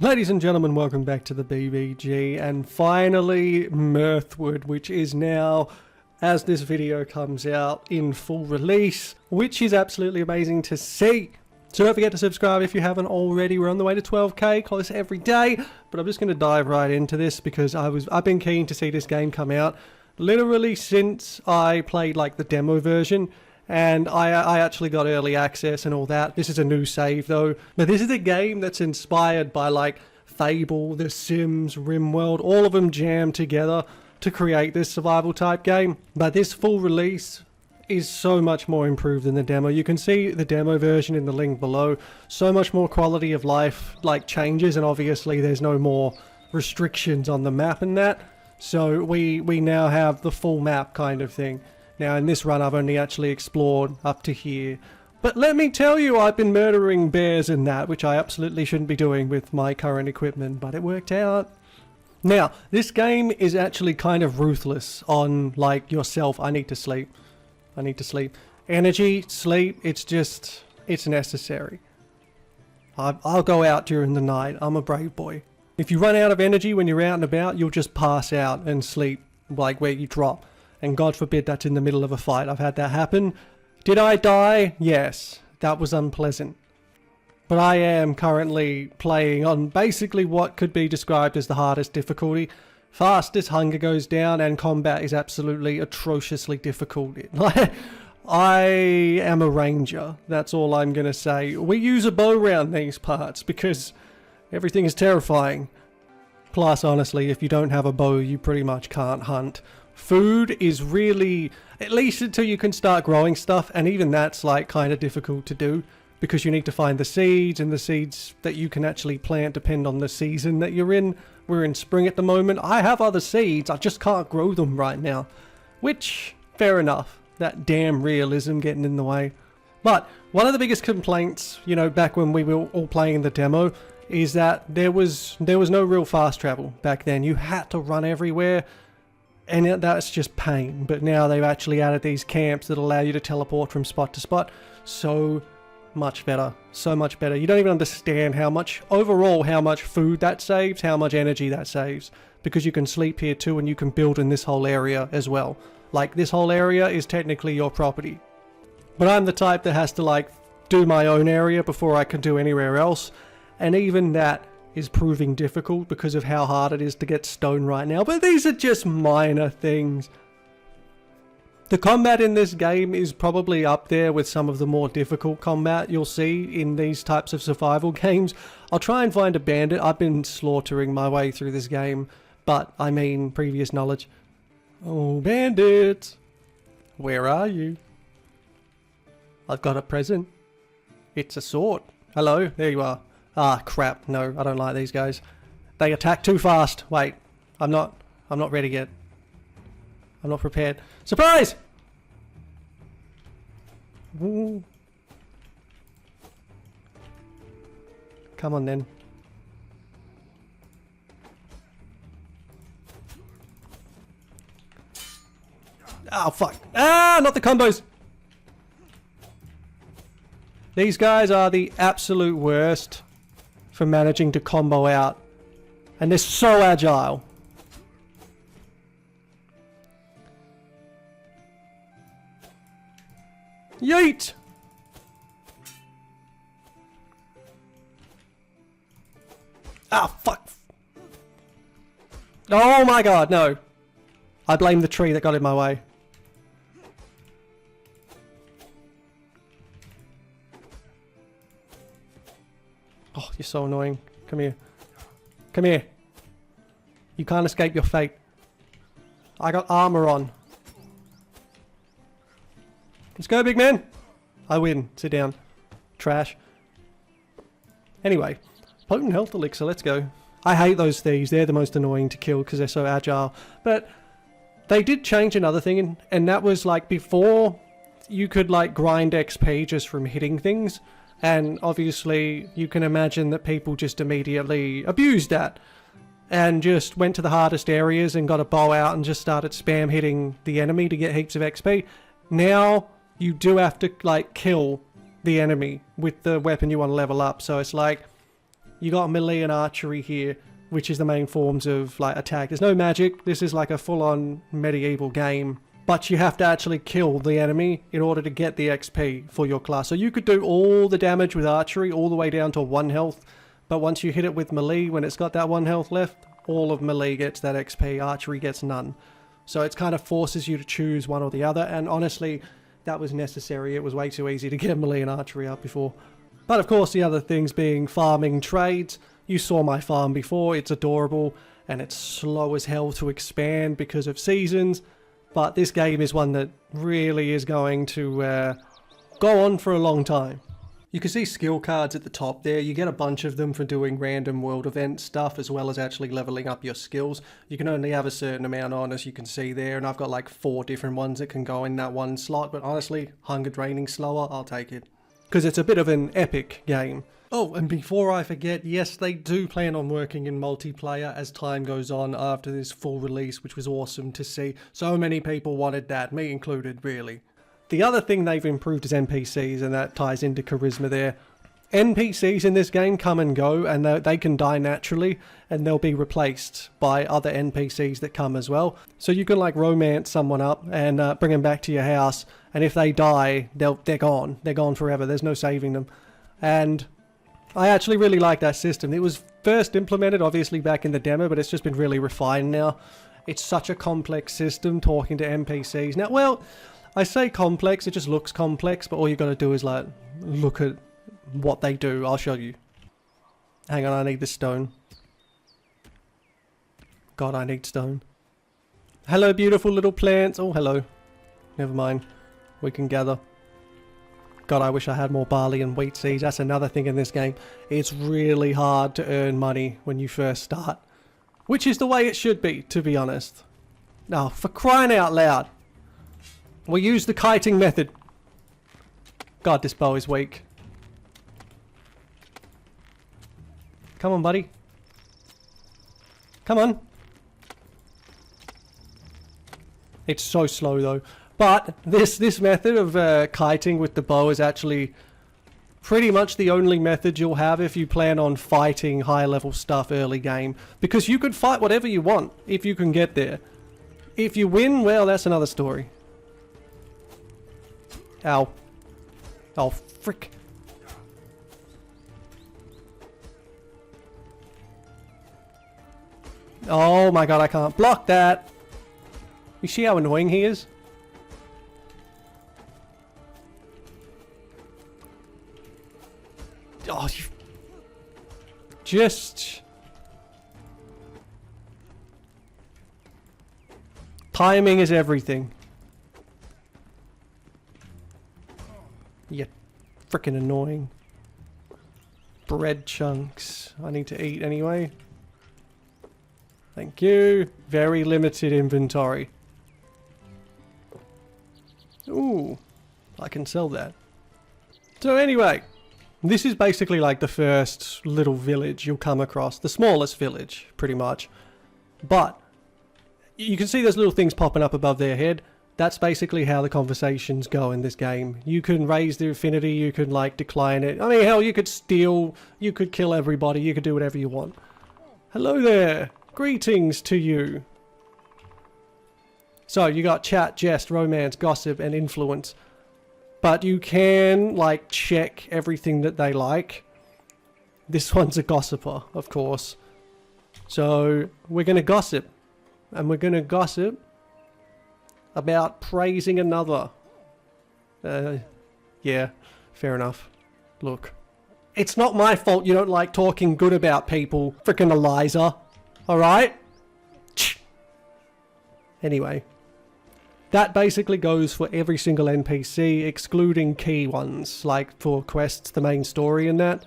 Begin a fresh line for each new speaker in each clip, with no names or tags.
Ladies and gentlemen, welcome back to the BBG, and finally Mirthwood, which is now, as this video comes out, in full release, which is absolutely amazing to see. So don't forget to subscribe if you haven't already. We're on the way to 12k, close every day, but I'm just going to dive right into this because I've been keen to see this game come out literally since I played like the demo version. And I actually got early access and all that. This is a new save though. But this is a game that's inspired by like Fable, The Sims, RimWorld, all of them jammed together to create this survival type game. But this full release is so much more improved than the demo. You can see the demo version in the link below. So much more quality of life like changes, and obviously there's no more restrictions on the map and that. So we now have the full map kind of thing. Now in this run I've only actually explored up to here. But let me tell you, I've been murdering bears in that, which I absolutely shouldn't be doing with my current equipment, but it worked out. Now, this game is actually kind of ruthless on like yourself. I need to sleep. I need to sleep. Energy, sleep, it's necessary. I'll go out during the night. I'm a brave boy. If you run out of energy when you're out and about, you'll just pass out and sleep like where you drop. And God forbid that's in the middle of a fight. I've had that happen. Did I die? Yes. That was unpleasant. But I am currently playing on basically what could be described as the hardest difficulty. Fastest hunger goes down and combat is absolutely atrociously difficult. I am a ranger. That's all I'm going to say. We use a bow around these parts because everything is terrifying. Plus, honestly, if you don't have a bow, you pretty much can't hunt. Food is really, at least until you can start growing stuff, and even that's like kind of difficult to do because you need to find the seeds, and the seeds that you can actually plant depend on the season that you're in. We're in spring at the moment. I have other seeds, I just can't grow them right now, which, fair enough, that damn realism getting in the way. But one of the biggest complaints, you know, back when we were all playing the demo, is that there was no real fast travel back then. You had to run everywhere. And that's just pain. But now they've actually added these camps that allow you to teleport from spot to spot. So much better. So much better. You don't even understand how much, overall, how much food that saves, how much energy that saves. Because you can sleep here too, and you can build in this whole area as well. Like, this whole area is technically your property. But I'm the type that has to, like, do my own area before I can do anywhere else. And even that is proving difficult because of how hard it is to get stone right now. But these are just minor things. The combat in this game is probably up there with some of the more difficult combat you'll see in these types of survival games. I'll try and find a bandit. I've been slaughtering my way through this game, but I mean previous knowledge. Oh, bandits! Where are you? I've got a present. It's a sword. Hello, there you are. Ah, crap. No, I don't like these guys. They attack too fast. Wait, I'm not ready yet. I'm not prepared. Surprise! Ooh. Come on then. Oh, fuck. Ah, not the combos! These guys are the absolute worst for managing to combo out, and they're so agile. Yeet! Ah, fuck! Oh my god, no! I blame the tree that got in my way. Oh, you're so annoying. Come here. Come here. You can't escape your fate. I got armor on. Let's go, big man. I win. Sit down. Trash. Anyway. Potent health elixir. Let's go. I hate those thieves. They're the most annoying to kill because they're so agile. But they did change another thing, and that was like before you could like grind XP just from hitting things. And obviously you can imagine that people just immediately abused that and just went to the hardest areas and got a bow out and just started spam hitting the enemy to get heaps of XP. Now you do have to like kill the enemy with the weapon you want to level up. So it's like You got melee and archery here, which is the main forms of like attack. There's no magic. This is like a full-on medieval game. But you have to actually kill the enemy in order to get the XP for your class. So you could do all the damage with archery all the way down to 1 health. But once you hit it with melee, when it's got that 1 health left, all of melee gets that XP. Archery gets none. So it kind of forces you to choose one or the other. And honestly, that was necessary. It was way too easy to get melee and archery up before. But of course, the other things being farming trades. You saw my farm before. It's adorable. And it's slow as hell to expand because of seasons. But this game is one that really is going to go on for a long time. You can see skill cards at the top there. You get a bunch of them for doing random world event stuff as well as actually leveling up your skills. You can only have a certain amount on, as you can see there, and I've got like 4 different ones that can go in that one slot, but honestly, hunger draining slower, I'll take it. Because it's a bit of an epic game. Oh, and before I forget, yes, they do plan on working in multiplayer as time goes on after this full release, which was awesome to see. So many people wanted that, me included, really. The other thing they've improved is NPCs, and that ties into charisma there. NPCs in this game come and go, and they can die naturally, and they'll be replaced by other NPCs that come as well. So you can like romance someone up and bring them back to your house, and if they die, they're gone. They're gone forever. There's no saving them. And I actually really like that system. It was first implemented, obviously, back in the demo, but it's just been really refined now. It's such a complex system, talking to NPCs. Now, well, I say complex, it just looks complex, but all you got to do is like look at what they do. I'll show you. Hang on, I need this stone. God, I need stone. Hello, beautiful little plants. Oh, hello. Never mind. We can gather. God, I wish I had more barley and wheat seeds. That's another thing in this game. It's really hard to earn money when you first start. Which is the way it should be, to be honest. Now, for crying out loud. We use the kiting method. God, this bow is weak. Come on, buddy. Come on. It's so slow, though. But this method of kiting with the bow is actually pretty much the only method you'll have if you plan on fighting high-level stuff early game. Because you could fight whatever you want if you can get there. If you win, well, that's another story. Ow. Oh, frick. Oh my god, I can't block that. You see how annoying he is? Oh, you... Just... Timing is everything. Yeah, freaking annoying. Bread chunks. I need to eat anyway. Thank you. Very limited inventory. Ooh, I can sell that. So anyway, this is basically like the first little village you'll come across. The smallest village, pretty much. But you can see there's little things popping up above their head. That's basically how the conversations go in this game. You can raise the affinity, you can like decline it. I mean, hell, you could steal, you could kill everybody, you could do whatever you want. Hello there. Greetings to you. So you got chat, jest, romance, gossip, and influence. But you can like check everything that they like. This one's a gossiper, of course. So we're going to gossip. And we're going to gossip about praising another. Yeah, fair enough. Look, it's not my fault you don't like talking good about people, frickin' Eliza. Alright? Anyway, that basically goes for every single NPC, excluding key ones, like for quests, the main story and that.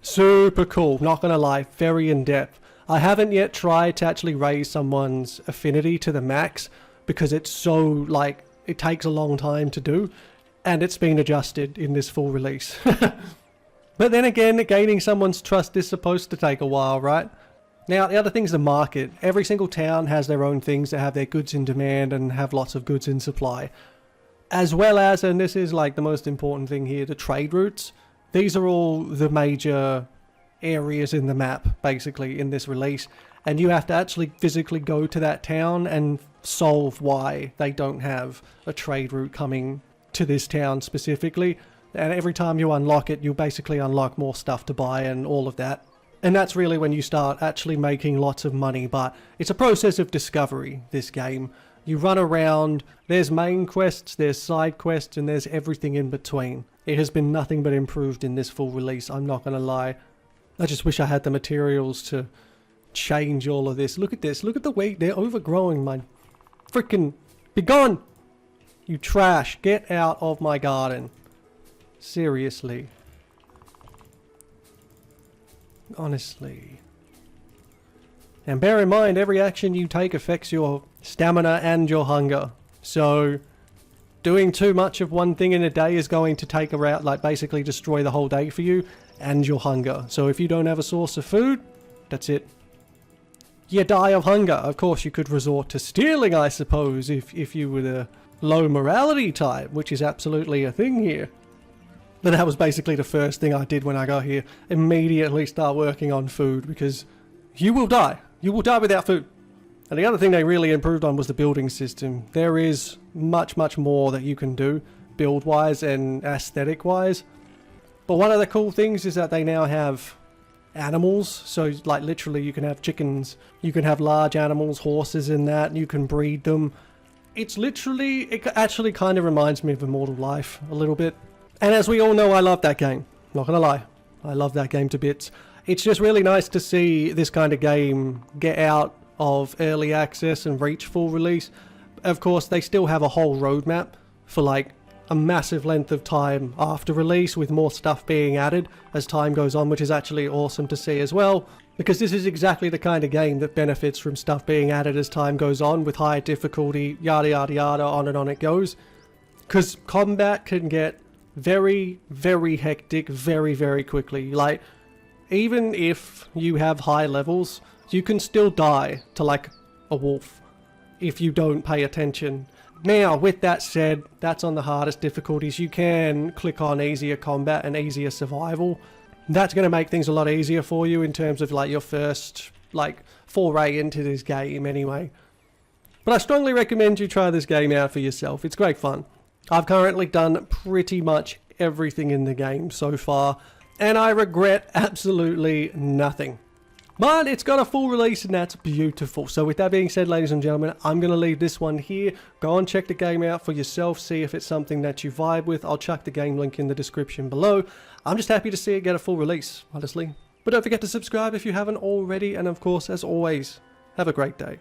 Super cool, not gonna lie, very in-depth. I haven't yet tried to actually raise someone's affinity to the max, because it's so, like, it takes a long time to do, and it's been adjusted in this full release. But then again, gaining someone's trust is supposed to take a while, right? Now, the other thing's the market. Every single town has their own things that have their goods in demand and have lots of goods in supply. As well as, and this is like the most important thing here, the trade routes. These are all the major areas in the map, basically, in this release. And you have to actually physically go to that town and solve why they don't have a trade route coming to this town specifically. And every time you unlock it, you basically unlock more stuff to buy and all of that. And that's really when you start actually making lots of money. But it's a process of discovery, this game. You run around, there's main quests, there's side quests, and there's everything in between. It has been nothing but improved in this full release, I'm not going to lie. I just wish I had the materials to change all of this. Look at this, look at the way they're overgrowing my freaking... Be gone! You trash, get out of my garden. Seriously. Honestly. And bear in mind, every action you take affects your stamina and your hunger. So, doing too much of one thing in a day is going to take a route, like basically destroy the whole day for you and your hunger. So if you don't have a source of food, that's it. You die of hunger. Of course, you could resort to stealing, I suppose, if you were the low morality type, which is absolutely a thing here. But that was basically the first thing I did when I got here. Immediately start working on food, because you will die. You will die without food. And the other thing they really improved on was the building system. There is much, much more that you can do, build-wise and aesthetic-wise. But one of the cool things is that they now have animals. So, like, literally, you can have chickens. You can have large animals, horses and that. You can breed them. It's literally... It actually kind of reminds me of Immortal Life a little bit. And as we all know, I love that game. Not gonna lie. I love that game to bits. It's just really nice to see this kind of game get out of early access and reach full release. Of course, they still have a whole roadmap for like a massive length of time after release, with more stuff being added as time goes on, which is actually awesome to see as well, because this is exactly the kind of game that benefits from stuff being added as time goes on, with higher difficulty, yada yada yada, on and on it goes. Because combat can get very, very hectic very, very quickly. Like, even if you have high levels, you can still die to like a wolf if you don't pay attention. Now, with that said, that's on the hardest difficulties. You can click on easier combat and easier survival. That's going to make things a lot easier for you in terms of like your first like foray into this game anyway. But I strongly recommend you try this game out for yourself. It's great fun. I've currently done pretty much everything in the game so far, and I regret absolutely nothing. But it's got a full release, and that's beautiful. So with that being said, ladies and gentlemen, I'm going to leave this one here. Go and check the game out for yourself, see if it's something that you vibe with. I'll chuck the game link in the description below. I'm just happy to see it get a full release, honestly. But don't forget to subscribe if you haven't already, and of course, as always, have a great day.